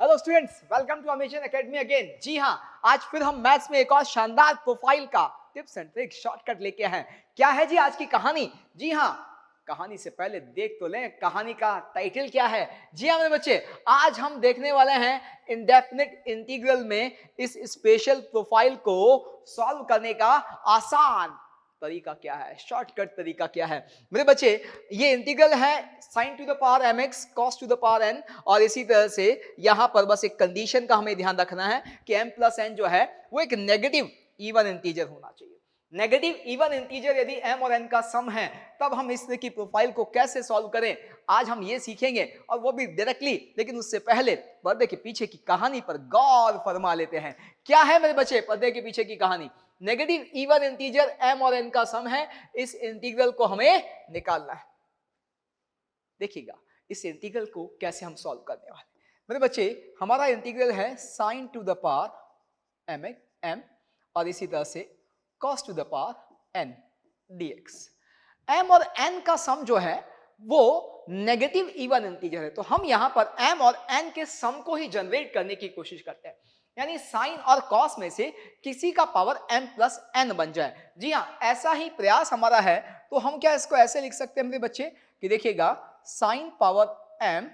Hello students, welcome to Amazon academy again. जी हाँ, आज फिर हम मैथ्स में एक और शानदार प्रोफाइल का टिप्स एंड ट्रिक्स शॉर्टकट लेके हैं। क्या है जी आज की कहानी? जी हाँ, कहानी से पहले देख तो लें कहानी का टाइटल क्या है। जी हाँ मेरे बच्चे, आज हम देखने वाले हैं इंडेफिनिट इंटीग्रल में इस स्पेशल प्रोफाइल को सॉल्व करने का आसान तरीका क्या है, शॉर्टकट तरीका क्या है। मेरे बच्चे, ये इंटीग्रल है sin to the power mx cos to the power n, और इसी तरह से यहां पर बस एक कंडीशन का हमें ध्यान रखना है कि m प्लस n जो है वो एक नेगेटिव इवन इंटीजर होना चाहिए। नेगेटिव इवन इंटीजर यदि m और n का सम है तब हम इस तरह की प्रोफाइल को कैसे सॉल्व करें, आज हम ये सीखेंगे, और वो भी डायरेक्टली। लेकिन उससे पहले पर्दे के पीछे की कहानी पर गौर फरमा लेते हैं। क्या है मेरे बच्चे पर्दे के पीछे की कहानी? नेगेटिव इवन इंटीजर m और n का सम है। इस इंटीग्रल को हमें निकालना है। देखिएगा इस इंटीग्रल को कैसे हम सॉल्व करने वाले। मेरे बच्चे, हमारा इंटीग्रल है sin to the power m और इसी तरह से cos to the power n dx। m और n का सम जो है वो नेगेटिव इवन इंटीजर है, तो हम यहां पर m और n के सम को ही जनरेट करने की कोशिश करते हैं, यानी साइन और कॉस में से किसी का पावर m प्लस n बन जाए। जी हाँ, ऐसा ही प्रयास हमारा है। तो हम क्या इसको ऐसे लिख सकते हैं मेरे बच्चे कि देखिएगा, साइन पावर m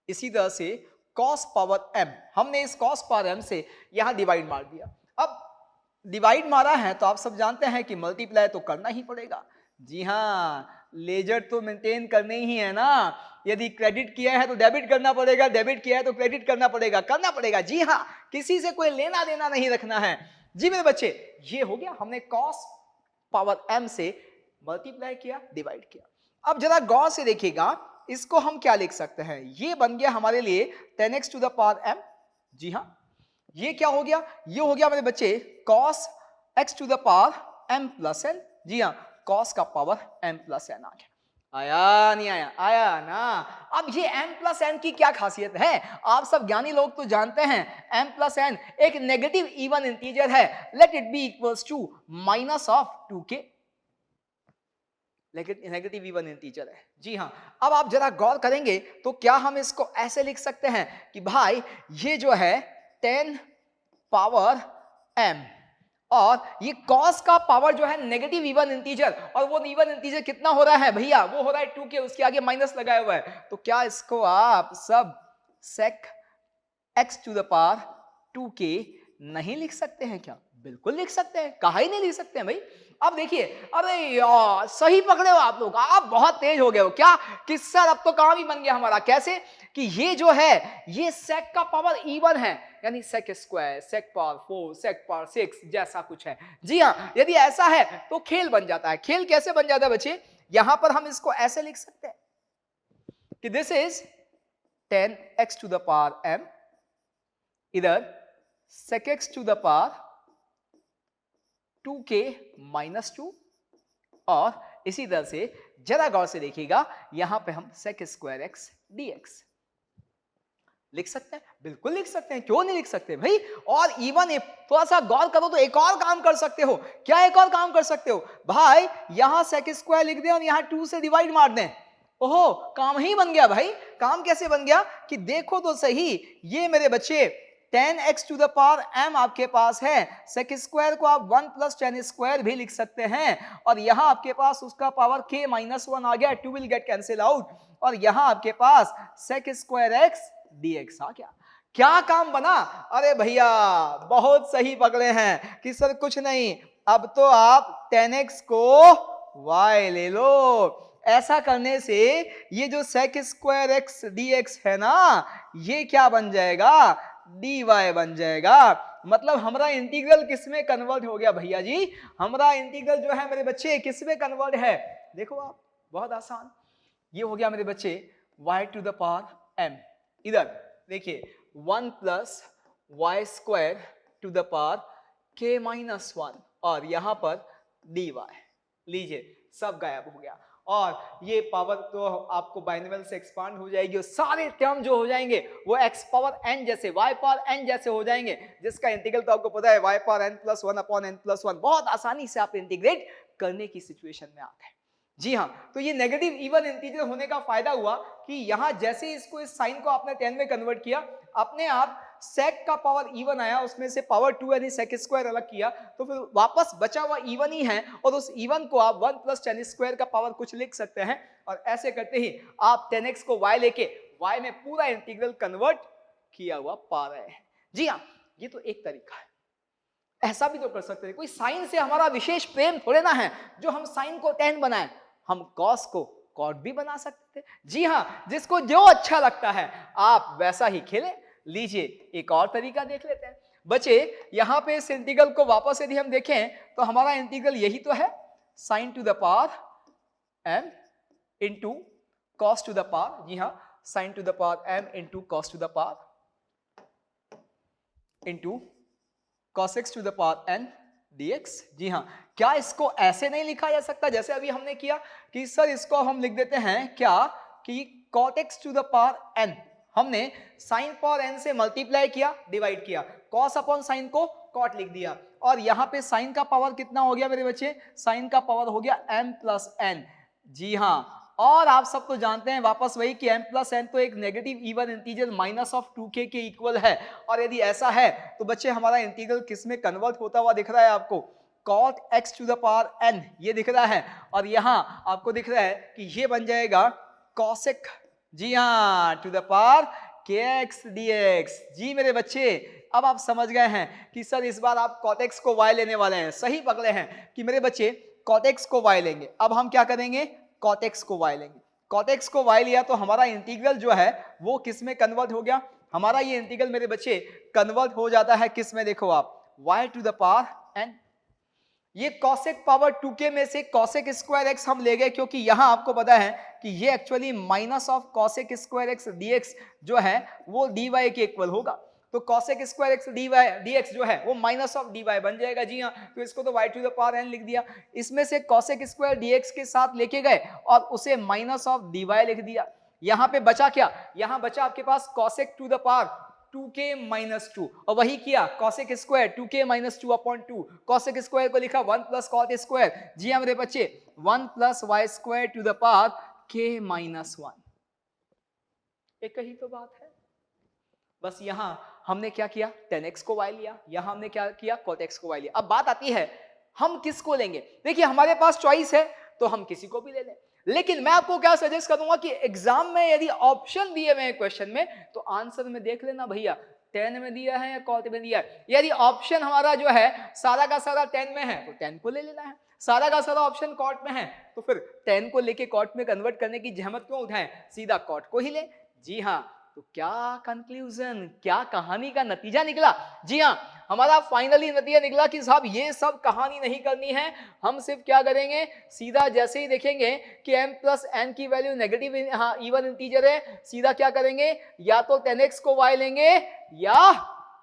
इसी तरह से कॉस पावर m, हमने इस कॉस पावर m से यहां डिवाइड मार दिया। अब डिवाइड मारा है तो आप सब जानते हैं कि मल्टीप्लाई तो करना ही पड़ेगा। जी हाँ, लेजर तो मेंटेन करने ही है ना। यदि क्रेडिट किया है तो डेबिट करना पड़ेगा, डेबिट किया है तो क्रेडिट करना पड़ेगा। जी हाँ, किसी से कोई लेना देना नहीं रखना है। जी मेरे बच्चे, ये हो गया, हमने कॉस पावर m से मल्टीप्लाई किया, डिवाइड किया। अब जरा गौर से देखिएगा, इसको हम क्या लिख सकते हैं? ये बन गया हमारे लिए 10x to the power m। जी हाँ, ये क्या हो गया? ये हो गया मेरे बच्चे cos x to the power m plus n। जी हाँ, cos का पावर m प्लस n आ गया। आया नहीं आया? आया ना। अब ये m प्लस n की क्या खासियत है? आप सब ज्ञानी लोग तो जानते हैं m प्लस n एक नेगेटिव इवन इंटीजर है। Let it be equals to minus of 2k, लेकिन नेगेटिव इवन इंटीजर है। जी हाँ, अब आप जरा गौर करेंगे तो क्या हम इसको ऐसे लिख सकते हैं कि भाई ये जो है 10 पावर m, और ये cos का पावर जो है नेगेटिव इवन इंटीजर, और वो इवन इंटीजर कितना हो रहा है भैया? वो हो रहा है 2k, उसके आगे माइनस लगाया हुआ है। तो क्या इसको आप सब sec x to the power 2k नहीं लिख सकते हैं क्या? बिल्कुल लिख सकते हैं, कहा ही नहीं लिख सकते हैं भाई। अब देखिए, अरे यार सही पकड़े हो आप लोग, आप बहुत तेज हो गए हो। क्या कि सर अब तो काम ही बन गया हमारा। कैसे कि ये जो है ये sec का पावर इवन है, यानी sec square, sec power 4, sec power 6 जैसा कुछ है। जी हाँ, यदि ऐसा है तो खेल बन जाता है। खेल कैसे बन जाता है बच्चे? यहां पर हम इसको ऐसे लिख सकते हैं कि this is 10x to the power m, इधर sec x to the power 2k minus 2, और इसी तरह से जरा गौर से देखिएगा यहां पे हम sec स्क्वायर x dx लिख सकते हैं। बिल्कुल लिख सकते हैं, क्यों नहीं लिख सकते भाई। और इवन थोड़ा सा गौर करो तो एक और काम कर सकते हो। क्या एक और काम कर सकते हो भाई? यहां sec स्क्वायर लिख दें और यहां 2 से डिवाइड मार दें। ओहो, काम ही बन गया भाई। काम कैसे बन गया कि देखो तो सही, ये मेरे बच्चे 10x to the power m आपके पास है, sec स्क्वायर को आप 1 प्लस 10 स्क्वायर भी लिख सकते हैं, और यहां आपके पास उसका पावर k माइनस 1 आ गया, 2 विल गेट कैंसिल आउट, और यहां आपके पास sec स्क्वायर x dx आ गया। क्या काम बना? अरे भैया बहुत सही पकड़े हैं कि सर कुछ नहीं, अब तो आप 10x को y ले लो। ऐसा करने से ये जो sec स्क्वायर x dx है ना, ये क्या बन जाएगा? dy बन जाएगा। मतलब हमारा इंटीग्रल किसमें कन्वर्ट हो गया भैया जी? हमारा इंटीग्रल जो है मेरे बच्चे किसमें कन्वर्ट है? देखो आप, बहुत आसान। ये हो गया मेरे बच्चे y to the power m, इधर देखिए 1 plus y square to the power k minus 1, और यहां पर dy। लीजिए सब गायब हो गया, और ये पावर तो आपको बाइनोमियल से एक्सपांड हो जाएगी, और सारे टर्म जो हो जाएंगे वो x पावर n जैसे, y पावर n जैसे हो जाएंगे, जिसका इंटीग्रल तो आपको पता है y power n plus 1 upon n plus 1। बहुत आसानी से आप इंटीग्रेट करने की सिचुएशन में आ गए। जी हाँ, तो ये नेगेटिव इवन इंटीजर होने का फायदा हुआ कि यहां जैसे इसको इस साइन को आपने 10 में कन्वर्ट किया, अपने आप सेक का पावर इवन आया, उसमें से पावर 2 यानी सेक स्क्वायर अलग किया, तो फिर वापस बचा हुआ इवन ही है और उस इवन को आप 1 प्लस 10 स्क्वायर का पावर कुछ लिख सकते हैं और ऐसे करते ही आप 10x को y लेके y में पूरा इंटीग्रल कन्वर्ट किया हुआ पा रहे हैं। जी हाँ, ये तो एक तरीका है। ऐसा भी तो कर सकते हैं, कोई साइन से हमारा विशेष प्रेम थोड़े ना है जो हम साइन को 10 बनाएं, हम कॉस को कॉट भी बना सकते थे। जी हाँ, जिसको जो अच्छा लगता है आप वैसा ही खेलें। लीजिए एक और तरीका देख लेते हैं बच्चे। यहां पे इस इंटीग्रल को वापस यदि हम देखें तो हमारा इंटीग्रल यही तो है, sine to the power m into cos to the power, जी हाँ, sine to the power m into cos to the power into cos x to the power n dx। जी हाँ, क्या इसको ऐसे नहीं लिखा जा सकता जैसे अभी हमने किया कि सर इसको हम लिख देते हैं क्या कि cot x to the power n, हमने sin पावर n से मल्टीप्लाई किया, डिवाइड किया, cos अपॉन sin को cot लिख दिया और यहाँ पे sin का पावर कितना हो गया मेरे बच्चे, sin का पावर हो गया m प्लस n। जी हाँ, और आप सब तो जानते हैं वापस वही कि m प्लस n तो एक negative even integer minus of 2k के इक्वल है और यदि ऐसा है तो बच्चे हमारा इंटीग्रल किस में कन्वर्ट होता हुआ दिख रहा है आपको, cot x to the power n ये दिख रहा है और यहाँ आपको दिख रहा है कि ये बन जाएगा cosec, जी हाँ, to the power kx dx। जी मेरे बच्चे, अब आप समझ गए हैं कि सर इस बार आप cot x को y लेने वाले हैं, सही पकड़े हैं कि मेरे बच्चे cot x को y लेंगे। अब हम क्या करेंगे, cot x को y लेंगे। cot x को y लिया तो हमारा इंटीग्रल जो है वो किस में कन्वर्ट हो गया, हमारा ये इंटीग्रल मेरे बच्चे कन्वर्ट हो जाता है किस में, देखो आप y to the power n। ये cosec पावर 2k में से cosec स्क्वायर x हम ले गए क्योंकि यहां आपको पता है कि ये actually minus of cosec square x dx जो है वो dy के इक्वल होगा, तो cosec स्क्वायर x dx जो है वो माइनस ऑफ dy बन जाएगा। जी हाँ, तो इसको तो y to the power n लिख दिया, इसमें से cosec स्क्वायर dx के साथ लेके गए और उसे माइनस ऑफ dy लिख दिया। यहाँ पे बचा क्या, यहाँ बचा आपके पास cosec to the power 2k minus 2 और वही किया cosec square 2k minus 2 upon 2, cosec square को लिखा 1 प्लस cot स्क्वायर। जी हाँ मेरे बच्चे, 1 plus y square to the power k minus 1, एक ही तो बात है। बस यहां हमने क्या किया, 10x को y लिया, यहां हमने क्या किया, cot x को y लिया। अब बात आती है हम किसको लेंगे। देखिए हमारे पास चॉइस है तो हम किसी को भी ले लें, लेकिन मैं आपको क्या सजेस्ट करूंगा कि एग्जाम में यदि ऑप्शन दिए हुए हैं क्वेश्चन में तो आंसर में देख लेना भैया 10 में दिया है या cot में दिया है। यदि ऑप्शन हमारा जो है सारा का सारा 10 में है तो 10 को ले लेना है, सारा का सारा ऑप्शन cot में है तो फिर 10 को लेके cot में कन्वर्ट करने की जहमत क्यों उठाएं, सीधा cot को ही ले। जी हाँ, तो क्या कंक्लूजन, क्या कहानी का नतीजा निकला। जी हाँ, हमारा फाइनली नतीजा निकला कि साहब ये सब कहानी नहीं करनी है, हम सिर्फ क्या करेंगे, सीधा जैसे ही देखेंगे कि m प्लस n की वैल्यू नेगेटिव इवन इंटीजर है, सीधा क्या करेंगे, या तो 10x को y लेंगे या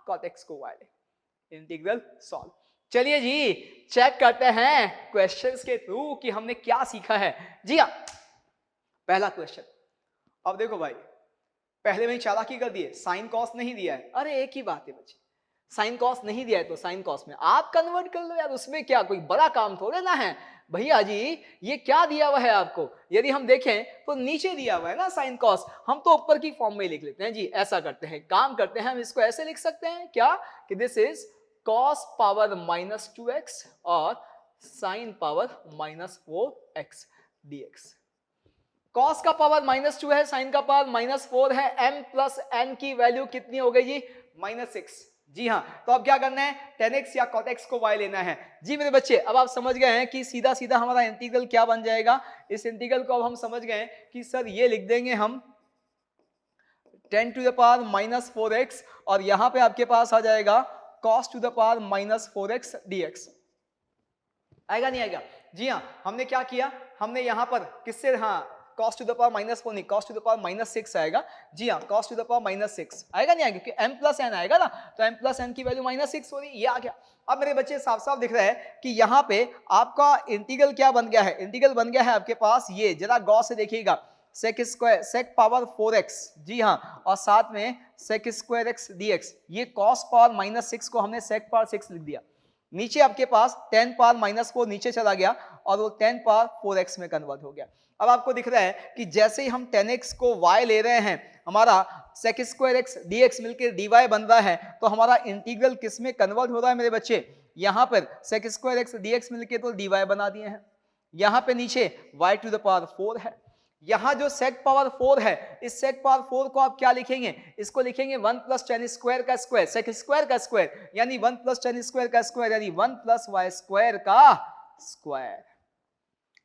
cot x को y लेंगे, इंटीग्रल सॉल्व। चलिए जी चेक करते हैं क्वेश्चंस के थ्रू कि हमने क्या सीखा है। जी हाँ, पहला क्वेश्चन, अब देखो भाई पहले में चालाकी कर दिए, साइन कॉस नहीं दिया है, अरे एक ही बात है बच्चे, साइन कॉस नहीं दिया है तो साइन कॉस में आप कन्वर्ट कर लो यार, उसमें क्या कोई बड़ा काम थोड़े ना है भैया जी। ये क्या दिया हुआ है आपको, यदि हम देखें तो नीचे दिया हुआ है ना साइन कॉस, हम तो ऊपर की फॉर्म में लिख लेते हैं। जी ऐसा करते हैं, काम करते हैं, हम इसको ऐसे लिख सकते हैं क्या कि this is cos power minus 2x और sine power minus 4x dx। Cos का पावर माइनस 2 है, साइन का पावर माइनस 4 है, m प्लस n की वैल्यू कितनी हो गई जी, माइनस 6। जी हाँ, तो अब क्या करना है, 10x या cot x को y लेना है। जी मेरे बच्चे, अब आप समझ गए हैं कि सीधा सीधा हमारा इंटीग्रल क्या बन जाएगा। इस इंटीग्रल को अब हम समझ गए कि सर ये लिख देंगे हम 10 to the power minus 4x और यहां पे आपके पास आ जाएगा cos to the power minus 4x dx। आएगा नहीं आएगा। जी हाँ, हमने क्या किया, हमने यहां पर किससे, हाँ cos to the power minus 4 नहीं, cos to the power minus 6 आएगा। जी हाँ, cos to the power minus 6 आएगा नहीं आएगा, क्योंकि m प्लस n आएगा ना, तो m प्लस n की वैल्यू माइनस 6 हो रही, ये आ गया। अब मेरे बच्चे साफ साफ दिख रहा है कि यहाँ पे आपका इंटीग्रल क्या बन गया है, इंटीग्रल बन गया है आपके पास ये, जरा गौर से देखिएगा, sec square sec power 4x, जी हाँ, और साथ में sec स्क्वायर x dx। ये cos पावर माइनस 6 को हमने sec पावर 6 लिख दिया। नीचे आपके पास 10 पावर -4 नीचे चला गया और वो 10 पावर 4x में कन्वर्ट हो गया। अब आपको दिख रहा है कि जैसे ही हम 10x को y ले रहे हैं, हमारा sec² x dx मिलकर dy बन रहा है, तो हमारा इंटीग्रल किस में कन्वर्ट हो रहा है मेरे बच्चे? यहाँ पर sec² x dx मिलकर तो dy बना दिए हैं, यहाँ पे नीचे y⁴ है, यहाँ जो sec⁴ है, इस sec⁴ को आप क्या लिखेंगे? इसको लिखेंगे 1 + tan² का स्क्वायर, sec² का स्क्वायर, यानी 1 + tan² का स्क्वायर, यानी 1 + y² का स्क्वायर।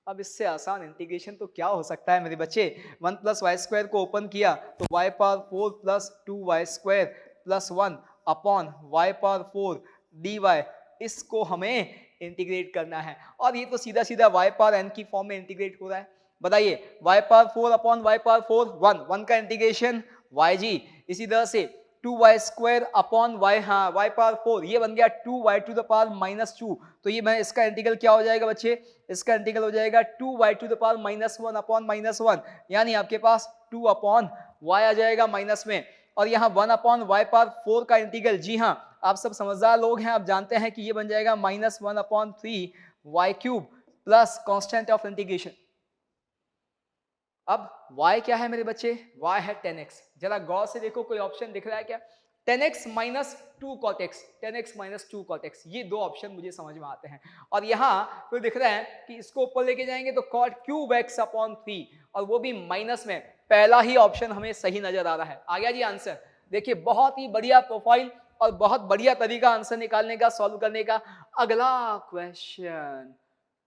अब इससे आसान इंटीग्रेशन तो क्या हो सकता है मेरे बच्चे? 1 + y² को ओपन किया तो y⁴ + 2y² + 1 upon y⁴ dy, इसको हमें इंटीग्रेट करना है और ये तो सीधा सीधा y⁴n की फॉर्म में इंटीग्रेट हो रहा है। बताइए, y⁴ अपॉन y⁴ 1 का इंटीग्रेशन yg, इसी तरह से 2y² अपॉन y⁴ ये बन गया 2y⁻⁻2, तो ये मैं इसका इंटीग्रल क्या हो जाएगा बच्चे? इसका इंटीग्रल हो जाएगा 2y⁻1 अपॉन -1, यानी आपके पास 2 अपॉन y आ जाएगा माइनस में, और यहाँ 1 अपॉन y⁴ का इंटीग्रल, जी हाँ आप सब समझदार लोग हैं, आप जानते हैं कि ये बन जाएगा -1 upon 3y³ plus constant of integration. अब y क्या है मेरे बच्चे? y है 10x। जरा गौर से देखो, कोई ऑप्शन दिख रहा है क्या? 10x - 2 cot x, 10x - 2 cot x, ये दो ऑप्शन मुझे समझ में आते हैं। और यहाँ तो दिख रहा है कि इसको ऊपर लेके जाएंगे तो cot³ x अपॉन 3, और वो भी माइनस में। पहला ही ऑप्शन हमें सही नजर आ रहा है। आ गया जी आंसर। देखिए, बहुत ही बढ़िया प्रोफाइल और बहुत बढ़िया तरीका आंसर निकालने का, सॉल्व करने का। अगला क्वेश्चन,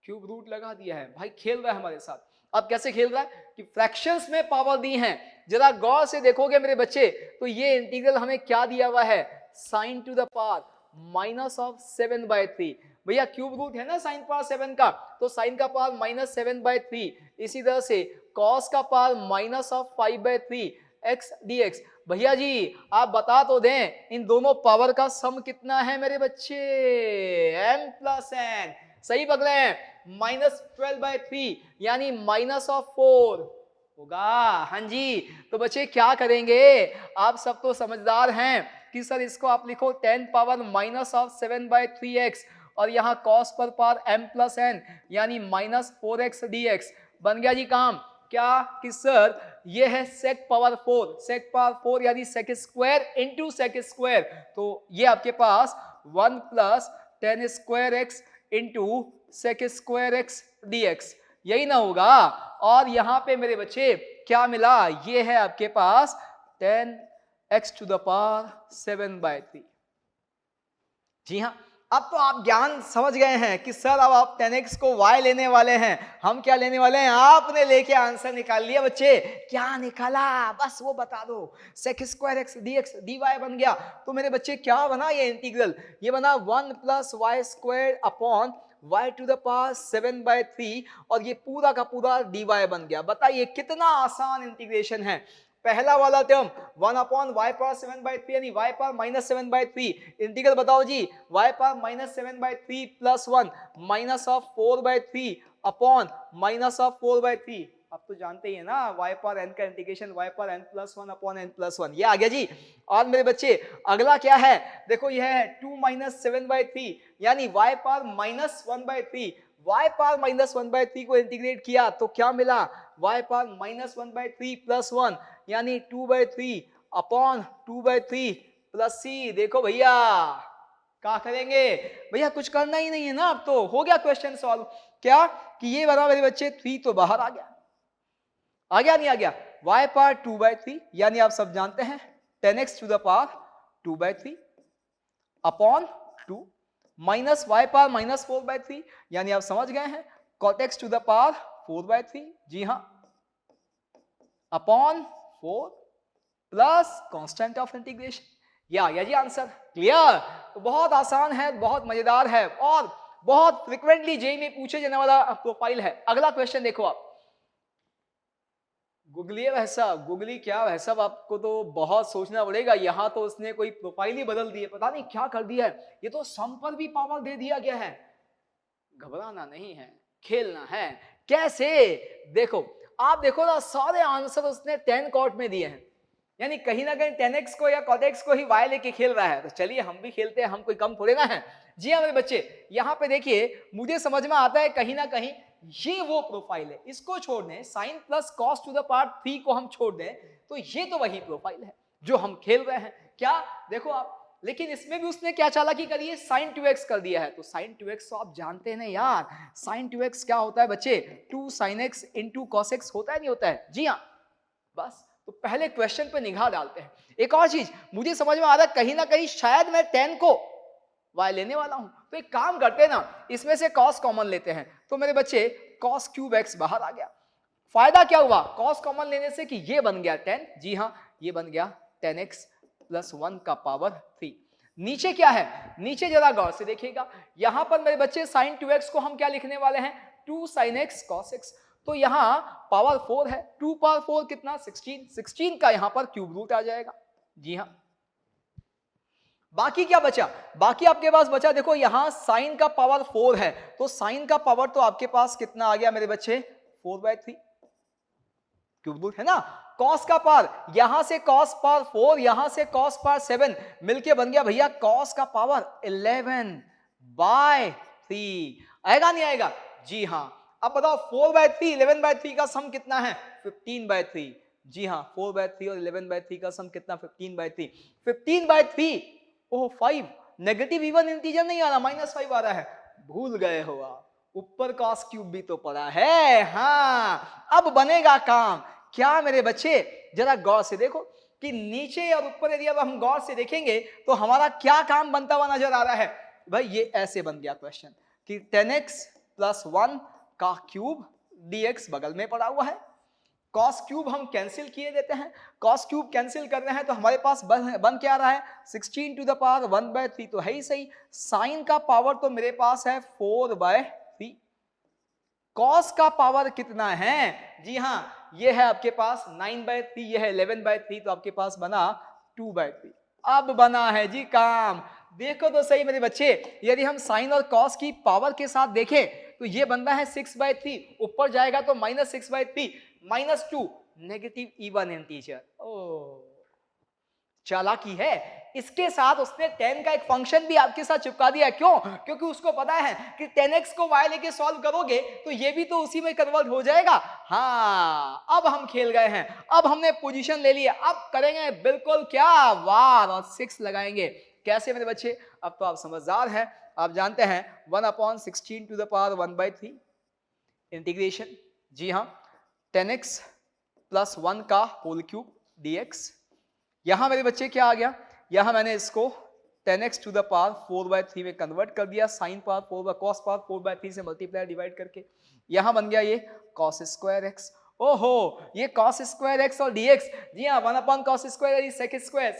क्यूब रूट लगा दिया है भाई, खेल रहा है हमारे साथ। अब कैसे खेल रहा है कि फ्रैक्शंस में पावर दी हैं, जरा गौर से देखोगे मेरे बच्चे तो ये इंटीग्रल हमें क्या दिया हुआ है? sin to the power -7/3। भैया क्यूब रूट है ना sin पावर 7 का, तो sin का पावर -7/3, इसी तरह से cos का पावर -5/3 x dx। भैया जी आप बता तो दें, इन दोनों पावर का सम कितना है मेरे बच्चे? m+n। सही पकड़े हैं, -12/3 यानी -4 होगा। हाँ जी, तो बच्चे क्या करेंगे? आप सब तो समझदार हैं कि सर इसको आप लिखो 10 पावर -7/3x, और यहाँ cos पर पावर m+n यानी -4x dx। बन गया जी काम। क्या कि सर ये है sec⁴ यानी sec² इंटू sec², तो ये आपके पास 1 + tan² इंटू sec² dx, यही ना होगा। और यहाँ पे मेरे बच्चे क्या मिला? ये है आपके पास 10x⁻⁷। जी हाँ, अब तो आप ज्ञान समझ गए हैं कि सर अब आप 10x को y लेने वाले हैं, हम क्या लेने वाले हैं? आपने लेके आंसर निकाल लिया बच्चे। क्या निकाला? बस वो बता दो। sec² x dx dy बन गया। तो मेरे बच्चे क्या बना ये इंटीग्रल? ये बना 1 + y² अपॉन y⁻⁷, और ये पूरा का पूरा dy बन गया। बताइए कितना आसान इंटीग्रेशन है। पहला वाला टर्म 1 अपॉन y⁻⁷ यानी y⁻−7/3, इंटीग्रल बताओ जी, y⁻−7/3 + 1 -4/3 अपॉन -4/3। अब तो जानते ही है ना y⁻n का इंटीग्रेशन y⁻n+1 अपॉन n+1, ये आ गया जी। और मेरे बच्चे अगला क्या है? देखो यह है 2 - 7/3 यानी y⁻−1/3। y⁻−1/3 को इंटीग्रेट किया तो क्या मिला? y⁻−1/3 + 1 यानी 2/3 अपॉन 2/3 प्लस c। देखो भैया क्या करेंगे? भैया कुछ करना ही नहीं है ना, अब तो हो गया क्वेश्चन सॉल्व। क्या कि ये बना मेरे बच्चे 3 तो बाहर आ गया। आ गया नहीं आ गया? y⁻2/3 यानी आप सब जानते हैं 10x⁻2/3 अपॉन 2 माइनस y⁻−4/3 यानी आप समझ गए हैं cot x⁻4/3। जी हाँ, upon 4 plus constant of integration. ये आ गया जी आंसर। क्लियर? तो बहुत आसान है, बहुत मजेदार है और बहुत फ्रिक्वेंटली जेईई में पूछे जाने वाला प्रोफाइल है। अगला क्वेश्चन देखो आप। गुगली वैसा, गुगली क्या वैसा, आपको तो बहुत सोचना पड़ेगा। यहाँ तो उसने कोई प्रोफाइल ही बदल दी है, पता नहीं क्या कर दिया है। ये तो सम पर भी पावर दे दिया गया है। घबराना नहीं है, खेलना है। कैसे? देखो आप देखो ना, सारे आंसर उसने 10 कॉट में दिए हैं। यानी कहीं ना कहीं 10x को या cot x को ही y लेके खेल रहा है। तो चलिए हम भी खेलते हैं, हम कोई कम थोड़े ना है। जी हाँ मेरे बच्चे, यहाँ पे देखिए मुझे समझ में आता है कहीं ना कहीं ये वो प्रोफाइल है, इसको छोड़ दें, sine plus cos to the power 3 को हम छोड़ दें तो ये तो वही प्रोफाइल है जो हम खेल रहे हैं। क्या देखो आप, लेकिन इसमें भी उसने क्या चालाकी करी है, sin 2x कर दिया है। तो sin 2x तो आप जानते हैं ना यार, sin 2x क्या होता है बच्चे, 2 sin x into cos x होता है नहीं होता है। जी हाँ, बस तो पहले क्वेश्चन पे निगाह डालते हैं। एक और चीज मुझे समझ में आ रहा है कहीं ना कहीं शायद मैं 10 को y लेने वाला हूं, तो एक काम करते हैं ना, इसमें से cos कॉमन लेते हैं। तो मेरे बच्चे cos क्यूब x बाहर आ गया। फायदा क्या हुआ cos कॉमन लेने से कि ये बन गया 10, जी हाँ ये बन गया 10x प्लस 1 का पावर 3। नीचे क्या है, नीचे जरा गौर से देखिएगा, यहां पर मेरे बच्चे sin 2x को हम क्या लिखने वाले हैं, 2 sin x cos x। तो यहां पावर 4 है, 2 पावर 4 कितना 16 का यहां पर क्यूब रूट आ जाएगा। जी हाँ, बाकी क्या बचा, बाकी आपके पास बचा, देखो यहां साइन का पावर 4 है, तो साइन का पावर तो आपके पास कितना आ गया मेरे बच्चे 4/3 क्यूब रूट है ना। कॉस का पावर, यहां से कॉस पावर 4, यहां से कॉस पावर 7 मिलके बन गया भैया कॉस का पावर 11/3। आएगा नहीं आएगा, जी हाँ। अब बताओ 4/3 11/3 का सम कितना है 15/3। जी हाँ 4/3 और 11/3 का सम कितना 15/3। 15/3 ओह 5 नेगेटिव इवन इंटीजर नहीं आ रहा, -5 आ रहा है, भूल गए हो आप, ऊपर कॉस क्यूब भी तो पड़ा है। हाँ अब बनेगा काम। क्या मेरे बच्चे, जरा गौर से देखो कि नीचे और ऊपर यदि अब हम गौर से देखेंगे तो हमारा क्या काम बनता हुआ नजर आ रहा है भाई, ये ऐसे बन गया क्वेश्चन कि 10x प्लस 1 का क्यूब dx बगल में पड़ा हुआ है, cos क्यूब हम कैंसिल किए देते हैं, cos क्यूब कैंसिल कर रहे हैं तो हमारे पास बन क्या रहा है 16 टू द पावर 1/3 तो है ही सही। साइन का पावर तो मेरे पास है 4/3, cos का पावर कितना है, जी हाँ ये है आपके पास 9/3, ये है 11/3, तो आपके पास बना 2/3। अब बना है जी काम, देखो तो सही मेरे बच्चे, यदि हम साइन और cos की पावर के साथ देखें तो ये बनता है 6/3, ऊपर जाएगा तो -6/3 -2 नेगेटिव इवन इंटीजर। ओ चालाकी है, इसके साथ उसने 10 का एक फंक्शन भी आपके साथ चिपका दिया। क्यों, क्योंकि उसको पता है कि 10x को y लेके सॉल्व करोगे तो ये भी तो उसी में कन्वर्ट हो जाएगा। हाँ अब हम खेल गए हैं, अब हमने पोजीशन ले लिया, अब करेंगे बिल्कुल क्या वार और 6 लगाएंगे। कैसे मेरे बच्चे, अब तो आप समझदार हैं, आप जानते हैं 1/16 टू द पावर 1/3 इंटीग्रेशन, जी हाँ 10x प्लस 1 का होल क्यूब dx। यहां मेरे बच्चे क्या आ गया, यहां मैंने इसको 10x टू द पावर 4/3 में कन्वर्ट कर दिया, साइन पावर 4 cos पावर 4/3 से मल्टीप्लाई डिवाइड करके, यहां बन गया ये cos स्क्वायर x। ओहो ये cos स्क्वायर x और dx, जी हाँ 1/cos square sec square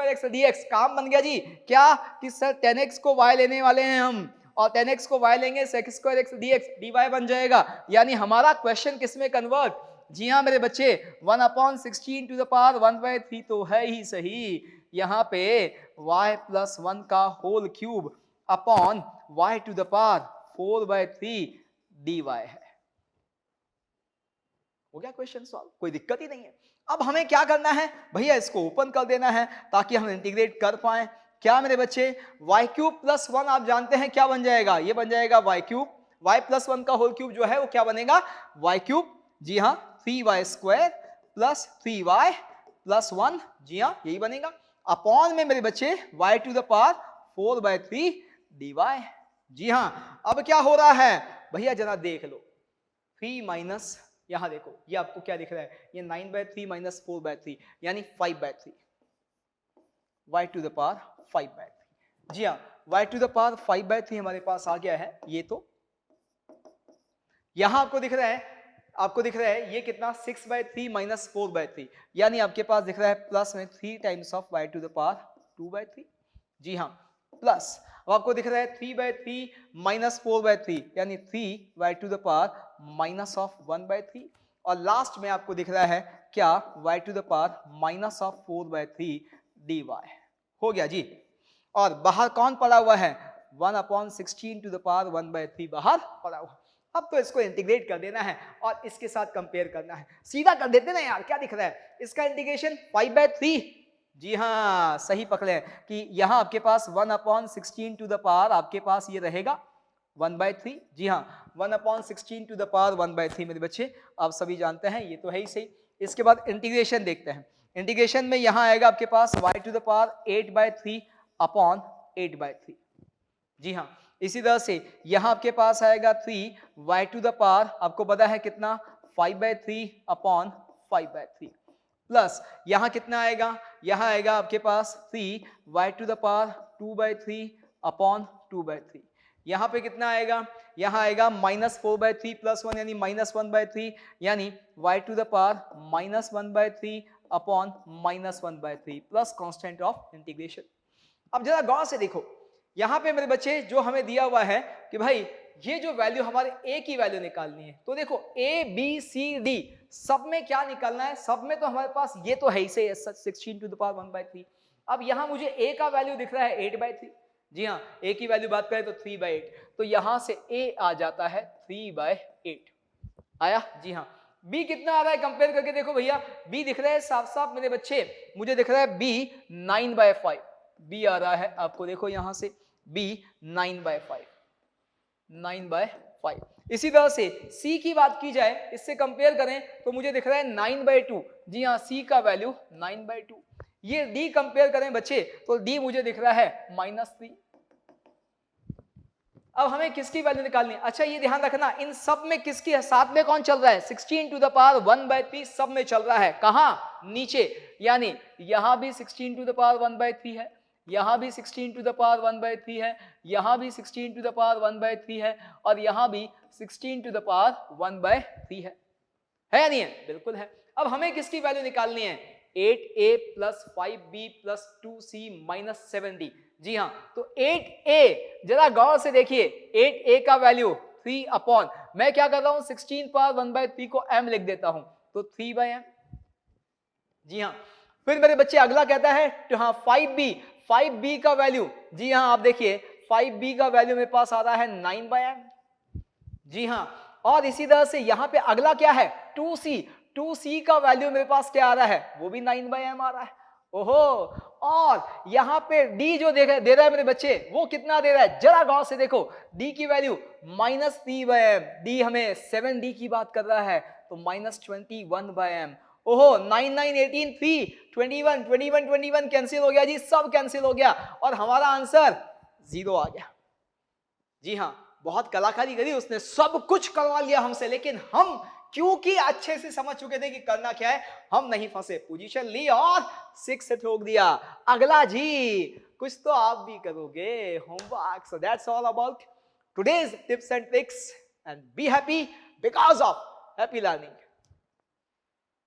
x और dx, काम बन गया जी। क्या कि सर 10x को y लेने वाले हैं हम और 10x को y लेंगे sec square x dx, dy बन जाएगा। यानी हमारा क्वेश्चन किसमें कन्वर्ट, जी हाँ मेरे बच्चे 1/16 टू द पावर 1/3 तो है ही सही, यहाँ पे y प्लस 1 का whole cube upon y to the power 4/3 dy है। हो गया क्वेश्चन सॉल्व, कोई दिक्कत ही नहीं है। अब हमें क्या करना है भैया, इसको ओपन कर देना है ताकि हम इंटीग्रेट कर पाए। क्या मेरे बच्चे, y क्यूब प्लस 1 आप जानते हैं क्या बन जाएगा, ये बन जाएगा y क्यूब, y प्लस 1 का होल क्यूब जो है वो क्या बनेगा y क्यूब, जी हाँ 3y square plus 3y plus 1, जी हाँ यही बनेगा, अपॉन में मेरे बच्चे y to the power 4/3 dy। जी हाँ अब क्या हो रहा है भैया जरा देख लो, 3 माइनस, यहां देखो ये आपको क्या दिख रहा है, ये 9/3 माइनस 4/3 यानी 5/3, y टू द पावर 5/3। जी हाँ y टू द पावर 5/3 हमारे पास आ गया है। ये तो यहां आपको दिख रहा है, आपको दिख रहा है ये कितना 6/3 माइनस 4/3, यानी आपके पास दिख रहा है प्लस में 3 times of y to the power 2/3। जी हाँ प्लस, अब आपको दिख रहा है 3/3 माइनस 4/3 यानी 3y to the power minus of 1/3, और लास्ट में आपको दिख रहा है क्या y to the power minus of 4/3 dy। हो गया जी, और बाहर कौन पड़ा हुआ है 1/16 टू द पावर 1/3 बाहर पड़ा हुआ। अब तो इसको इंटीग्रेट कर देना है और इसके साथ कंपेयर करना है। सीधा कर देते ना यार, क्या दिख रहा है, इसका इंटीग्रेशन 5/3। जी हाँ, सही पकड़े कि यहाँ आपके पास 1/16 टू द पावर आपके पास ये रहेगा 1/3। जी हाँ, 1/16 टू द पावर 1/3 मेरे बच्चे आप सभी जानते हैं, ये तो है ही सही। इसके बाद इंटीग्रेशन देखते हैं। इंटीग्रेशन में यहाँ आएगा आपके पास y to the power 8/3 upon 8/3। जी हाँ, इसी तरह से यहाँ आपके पास आएगा 3y टू द पावर आपको पता है कितना 5/3 अपॉन 5/3 प्लस यहाँ कितना आएगा, यहाँ आएगा आपके पास 3y to the power 2/3 upon 2/3। यहाँ पे कितना आएगा, यहाँ आएगा -4/3 प्लस 1 यानी -1/3 यानी y to the power -1/3 upon -1/3 plus constant of integration. अब जरा गौर से देखो, यहाँ पे मेरे बच्चे जो हमें दिया हुआ है कि भाई ये जो वैल्यू हमारे a की वैल्यू निकालनी है, तो देखो a b c d सब में क्या निकालना है, सब में तो हमारे पास ये तो है ही से 16 टू द पावर 1/3। अब यहाँ मुझे a का वैल्यू दिख रहा है 8/3। जी हाँ, a की वैल्यू बात करें तो 3/8, तो यहाँ से a आ जाता है 3/8 आया। जी हाँ, b कितना आ रहा है कंपेयर करके देखो भैया, b दिख रहा है साफ साफ मेरे बच्चे, मुझे दिख रहा है b 9/5 b आ रहा है आपको, देखो यहाँ से b 9/5 9/5। इसी तरह से c की बात की जाए, इससे कंपेयर करें तो मुझे दिख रहा है 9/2। जी हाँ, c का वैल्यू 9/2। ये d कंपेयर करें बच्चे तो d मुझे दिख रहा है -3। अब हमें किसकी वैल्यू निकालनी है, अच्छा ये ध्यान रखना इन सब में किसकी साथ में कौन चल रहा है, 16 टू द पावर 1/3 सब में चल रहा है, कहाँ नीचे, यानी यहां भी 16 टू द पावर 1/3 है, यहां भी 16 टू द पावर 1/3 है, यहां भी 16 टू द पावर 1/3 है और यहां भी 16 टू द पावर 1/3 है या नहीं है, बिल्कुल है। अब हमें किसकी वैल्यू निकालनी है, 8a plus 5b plus 2c minus 7d। जी हाँ, तो 8a जरा गौर से देखिए, 8a का वैल्यू 3 अपॉन, मैं क्या कर रहा हूं 16 पावर 1/3 को m लिख देता हूं, तो 3/m। जी हाँ, फिर मेरे बच्चे अगला कहता है तो हाँ 5b का वैल्यू, जी हाँ आप देखिए 5b का वैल्यू मेरे पास आ रहा है 9/m। जी हाँ, और इसी तरह से यहां पे अगला क्या है 2c का वैल्यू मेरे पास क्या आ रहा है, वो भी 9/m आ रहा है। ओहो, और यहां पे d जो दे रहा है मेरे बच्चे, वो कितना दे रहा है, जरा गौर से देखो, d की वैल्यू -3/m, d हमें 7d की बात कर रहा है तो -21/m। ओहो, 9 9 18 3 21 21 21 कैंसिल हो गया जी, सब कैंसिल हो गया और हमारा आंसर 0 आ गया। जी हाँ, बहुत कलाकारी करी उसने, सब कुछ करवा लिया हमसे, लेकिन हम क्योंकि अच्छे से समझ चुके थे कि करना क्या है, हम नहीं फंसे, पोजीशन ली और 6 से ठोक दिया। अगला जी कुछ तो आप भी करोगे homework. So that's all about today's tips and tricks and be happy because of happy learning.